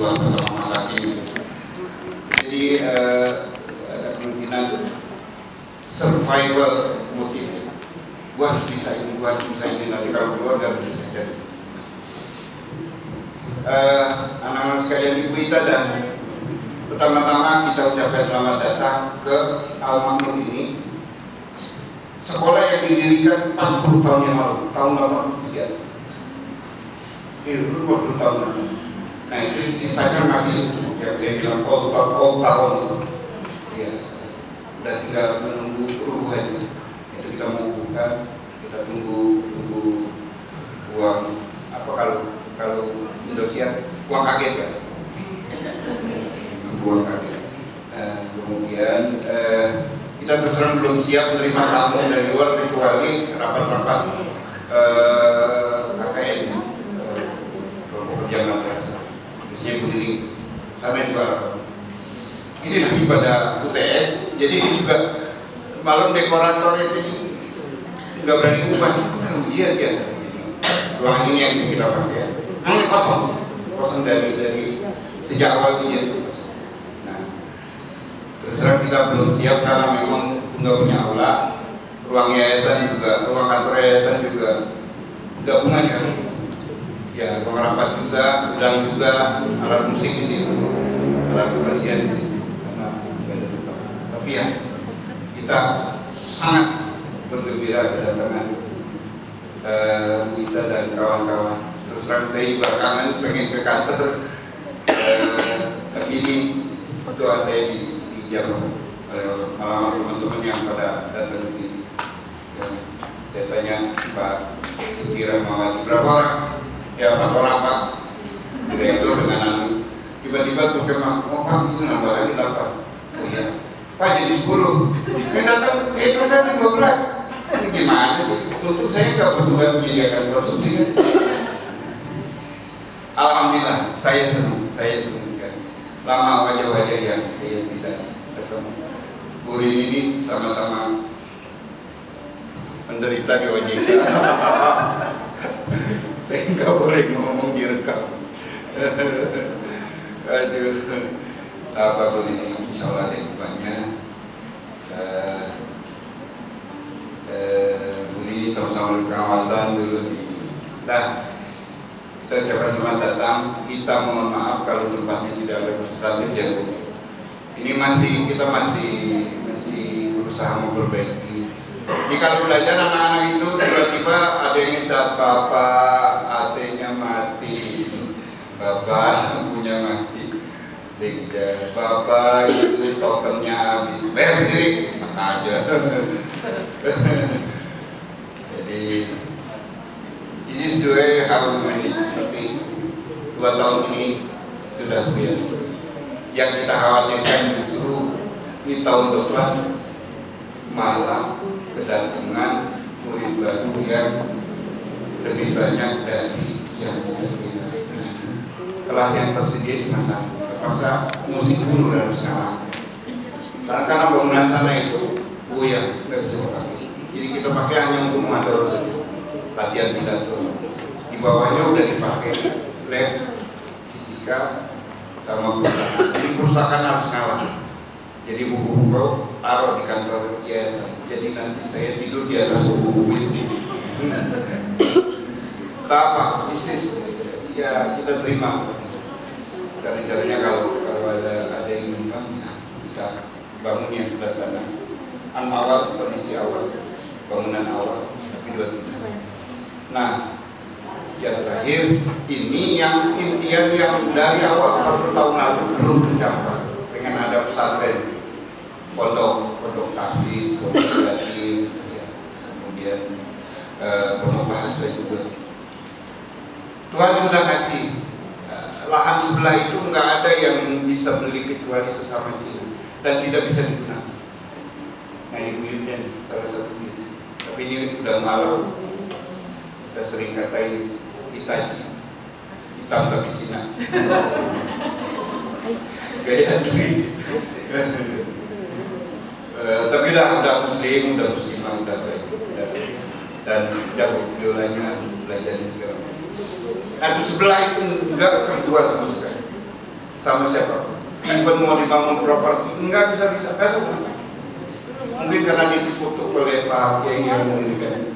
berjuang bersama Mas Hakim. Jadi ada kemungkinan survival motif. Gua harus bisa ini, nanti kalau keluar gak bisa jadi. Anak-anak sekalian, ibu kita, dan pertama-tama kita ucapkan selamat datang ke Al-Makmum ini, sekolah yang didirikan 40 tahun yang lalu, tahun 83. Itu 20 tahun lalu. Nah itu sisanya masih yang saya bilang old tahun itu. Ya, udah tinggal menunggu perubahannya. Jadi kita mau buka, kita tunggu uang apa kalau Indonesia uang kaget kan? Uang kaget. Kemudian kita terus belum siap menerima tamu dari luar kecuali rapat-rapat KKN-nya, kelompok kerja madrasah. Biasanya berdiri sana juga. Ini lagi pada UTS, jadi ini juga malam dekorator ini nggak berani ubah, ujian ya. Ruang ini yang kita pakai. Kosong dari sejak awal ini. Nah, terus terang kita belum siap karena memang nggak punya aula. Ruang yayasan juga, ruang kantor yayasan juga gabungan kan. Ya, ruang rapat juga, gudang juga, alat musik di situ, alat kebersihan di situ. Tapi ya, kita sangat bergembira kedatangan Bu Ita dan kawan-kawan. Terus terang saya juga kangen pengen ke kantor, tapi ini doa saya dijawab oleh teman-teman yang pada datang di sini. Saya tanya Pak Sukira Mawati berapa orang? Ya 4 orang Pak. Direktur dengan anu. Tiba-tiba tuh memang, oh Pak itu nambah lagi 8. Oh iya. Pak jadi 10. Yang datang itu kan 12. Gimana sih? Untuk saya nggak berdua menyediakan konsumsi. Alhamdulillah, saya senang sekali. Lama wajah-wajah yang saya tidak ketemu. Buri ini sama-sama menderita di OJK. Saya nggak boleh ngomong direkam. Aduh, apa Buri ini? Insya Allah ada hikmahnya. Buri ini sama-sama kawasan dulu. Nah, kita ucapkan selamat datang. Kita mohon maaf kalau tempatnya tidak representatif ya Bu. Ini kita masih berusaha memperbaiki. Ini kalau belajar anak-anak itu tiba-tiba ada yang ngecat bapak AC-nya mati, bapak punya mati, sehingga bapak itu tokennya habis, bayar sendiri, aja. Jadi ini sesuai how we manage, tapi 2 tahun ini sudah biasa. Yang kita khawatirkan justru di tahun depan malah kedatangan murid baru yang lebih banyak dari yang kita kira. Kelas yang tersedia di masa terpaksa musik dulu harus salah. Karena bangunan sana itu ya nggak bisa pakai. Jadi kita pakai hanya untuk mengatur saja. Latihan pidato. Di bawahnya udah dipakai lab, fisika, sama perpustakaan. Jadi perpustakaan harus ngalah. Jadi buku-buku taruh di kantor yayasan. Jadi nanti saya tidur di atas buku-buku itu. Apa? Bisnis ya kita terima. Dan caranya kalau ada yang nyumbang, ya kita bangun yang sudah sana. Awal kondisi awal, bangunan awal, tapi 2 tahun. Nah, yang terakhir ini yang impian yang dari awal 40 tahun lalu belum tercapai. Pengen ada pesantren, pondok tahfiz, pondok yatim, ya. Kemudian pondok bahasa juga. Tuhan sudah kasih lahan sebelah itu nggak ada yang bisa beli kecuali sesama Cina dan tidak bisa digunakan. Nah ini buyutnya salah satu buyut. Tapi ini udah malam. Kita sering katain Itachi, hitam tapi Cina. Gaya tri. Tapi udah muslim, udah muslimah, udah baik. Dan jauh biolanya belajarnya sekarang. Nah di sebelah itu enggak terjual sama sekali. sama siapa. Even mau dibangun properti nggak bisa kan? Mungkin karena ditutup oleh Pak Kiai yang mengirikan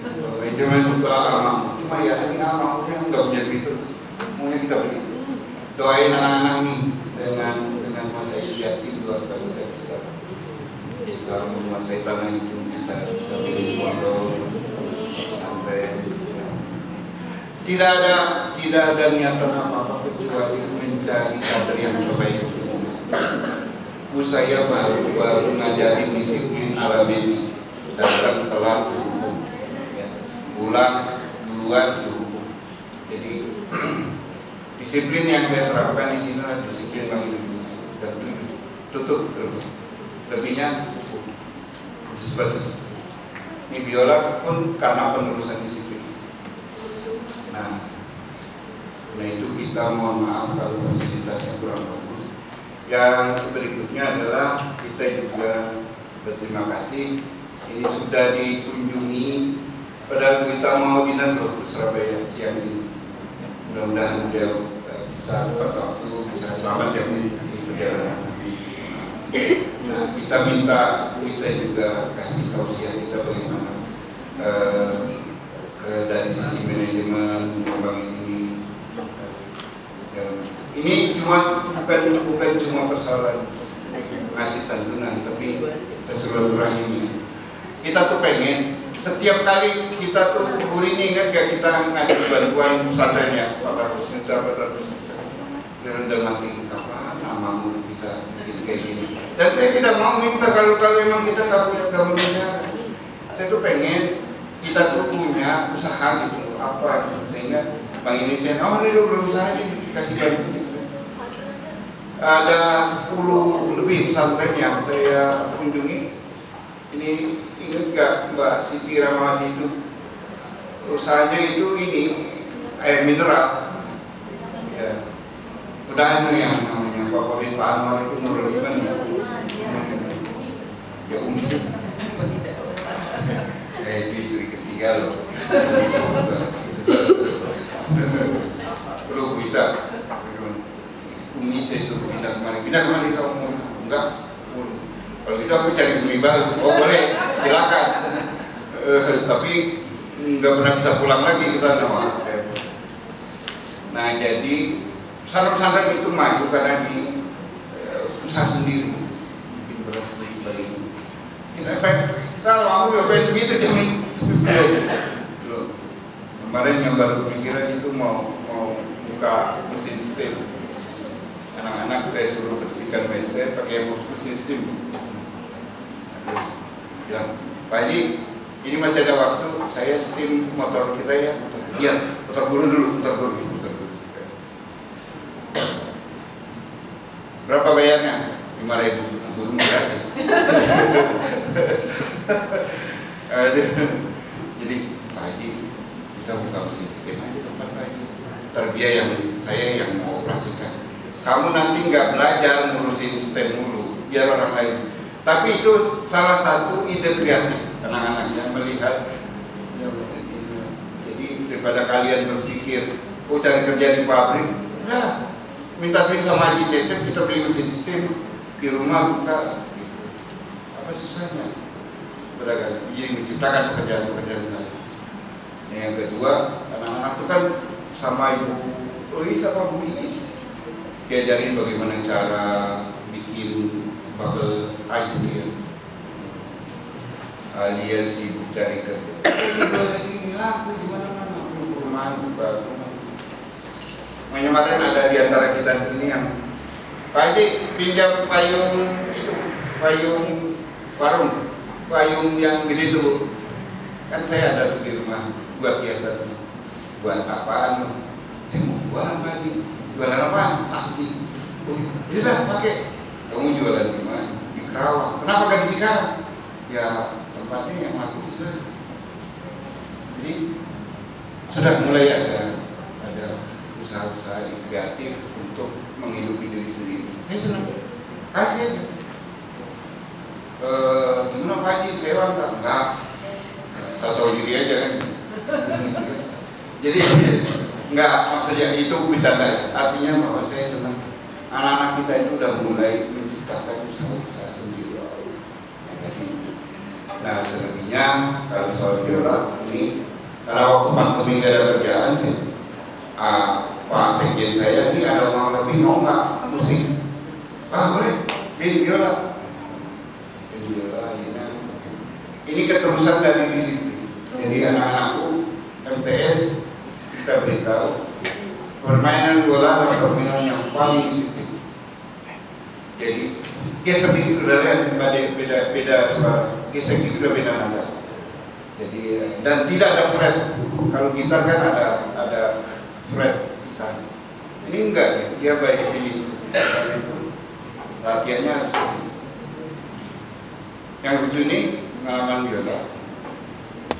cuma itu agama, cuma ya ini agama yang nggak punya itu, mungkin kita begitu. Doain anak-anak nih dengan masa yatim doa kita bisa menguasai tanah itu, kita bisa beli pondok sampai ya. Tidak ada niatan apa-apa kecuali mencari kader yang terbaik. Saya baru ngajarin disiplin Al-Bani, datang telat dihukum, ya. Pulang duluan dihukum. Jadi disiplin yang saya terapkan di sini adalah disiplin Bank Indonesia dan tutup terus. Lebihnya bagus. Ini biola pun karena penerusan disiplin. Nah itu kita mohon maaf kalau fasilitasnya kurang bagus. Yang berikutnya adalah kita juga berterima kasih ini sudah dikunjungi padahal kita mau dinas ke Surabaya siang ini. Mudah-mudahan beliau bisa tepat waktu, bisa selamat ya di perjalanan. Nah kita minta kita juga kasih tausiah kita bagaimana dari sisi manajemen bank ini. Ini bukan cuma persoalan ngasih santunan, tapi silaturahim. Kita tuh pengen setiap kali kita tuh ini ingat gak kita ngasih bantuan pesantrennya 400 juta. Dan mati kapan namamu bisa bikin kayak gini. Dan saya tidak mau minta kalau memang kita nggak punya kemudian. Saya tuh pengen kita tuh punya usaha gitu apa sehingga Bank Indonesia ini berusaha kasih bantuan. Ada 10 lebih pesantren yang saya kunjungi. Ini ingat gak Mbak Siti Rahmawati itu usahanya itu ini air mineral. Ya, mudahan yang namanya Pak Anwar itu Nurul Iman ya. Ya itu istri ketiga loh. Perlu kita. Umi saya suruh pindah kemana kamu mau? Enggak. Kalau gitu aku cari umi baru. Oh boleh, silakan. Tapi nggak pernah bisa pulang lagi ke sana. Nah jadi pesantren itu maju karena di usaha sendiri, bikin beras sendiri sebagainya. Kita mau ngapain begitu jadi. Kemarin yang baru pikiran itu mau buka mesin steam. Anak-anak saya suruh bersihkan WC pakai mesin steam. Terus bilang, Pak Haji, ini masih ada waktu, saya steam motor kita ya. Iya, putar guru dulu. Berapa bayarnya? 5.000, guru gratis. Jadi Pak Haji, kita buka mesin steam aja tempat Pak Haji. Terbiaya saya yang mau operasikan. Kamu nanti nggak belajar ngurusin stem dulu, biar orang lain. Tapi itu salah satu ide kreatif anak-anak yang melihat. Jadi daripada kalian berpikir, cari kerja di pabrik, nah minta duit sama Haji Cecep, kita beli mesin stem di rumah buka. Apa susahnya? Beragam, jadi menciptakan pekerjaan-pekerjaan lain. Yang kedua, anak-anak itu kan sama Ibu Uis apa Bu Iis diajarin bagaimana cara bikin bubble ice cream. Alias sibuk cari kerja. Ini laku di mana-mana, perumahan juga. Makanya kemarin ada di antara kita di sini yang Pak Haji pinjam payung yang gede tuh. Kan saya ada tuh di rumah buat hiasan. Buat apaan? Saya mau buat apa nih? Jualan apa? Takji. Oh, yaudah pakai. Kamu jualan di mana? Di Kerawang. Kenapa gak di Cikarang? Ya tempatnya yang aku bisa. Jadi sudah mulai ada usaha-usaha kreatif untuk menghidupi diri sendiri. Saya senang. Kasih aja. Gimana Pak Haji? Sewa enggak? Saya tahu diri aja kan. Jadi enggak, maksudnya itu bercanda. Artinya bahwa saya senang anak-anak anak-anak kita itu udah mulai menciptakan usaha-usaha sendiri. Nah, selebihnya kalau soal biola ini, karena waktu pandemi gak ada kerjaan sih, Pak Sekjen saya ini ada mau lebih mau nggak musik? Boleh, biola. Ini keterusan dari disiplin. Jadi anak-anakku MTS kita beritahu permainan bola adalah permainan yang paling disiplin. Jadi gesek itu udah lihat beda suara, gesek itu udah beda nada. Jadi dan tidak ada fret. Kalau kita kan ada fret di sana. Ini enggak ya, dia baik pilih itu latihannya harus. Yang lucu ini pengalaman biola.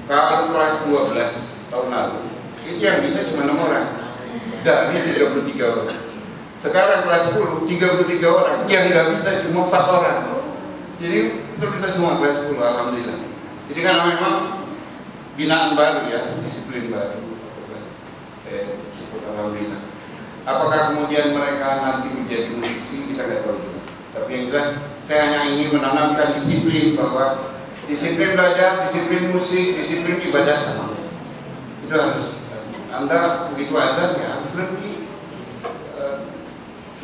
Kalau kelas 12 tahun lalu itu yang bisa cuma 6 orang dari 33 orang. Sekarang kelas 10 33 orang, yang nggak bisa cuma 4 orang. Jadi itu kita semua kelas 10, alhamdulillah. Jadi karena memang binaan baru ya, disiplin baru. Alhamdulillah. Apakah kemudian mereka nanti menjadi musisi, kita nggak tahu juga. Tapi yang jelas saya hanya ingin menanamkan disiplin, bahwa disiplin belajar, disiplin musik, disiplin ibadah sama. Itu harus. Anda begitu azan ya harus berhenti.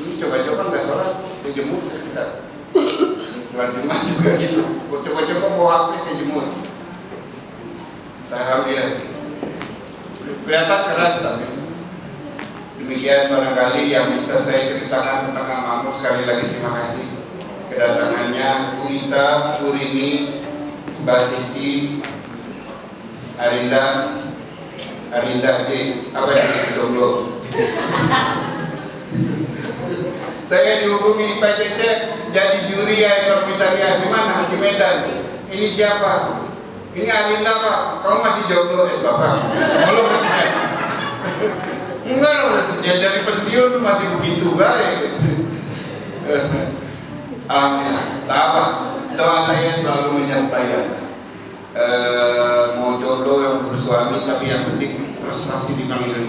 Ini coba-coba nggak sholat, saya jemur sekitar. Sholat Jumat juga gitu. Coba-coba bawa HP saya jemur. Alhamdulillah sih. Kelihatan keras tapi. Demikian barangkali yang bisa saya ceritakan tentang Kang Mahmud. Sekali lagi terima kasih kedatangannya Bu Rita, Bu Rini, Mbak Siti, Arinda di apa yang jomblo. Saya dihubungi Pak Cecep jadi juri ya Improvisarian di mana? Di Medan. Ini siapa? Ini Arinda Pak. Kamu masih jomblo Bapak? Belum selesai. Enggak loh, sejak dari pensiun masih begitu baik. Alhamdulillah. Apa? Doa saya selalu menyampaikan. Mau jodoh yang bersuami, tapi yang penting prestasi di Bank Indonesia.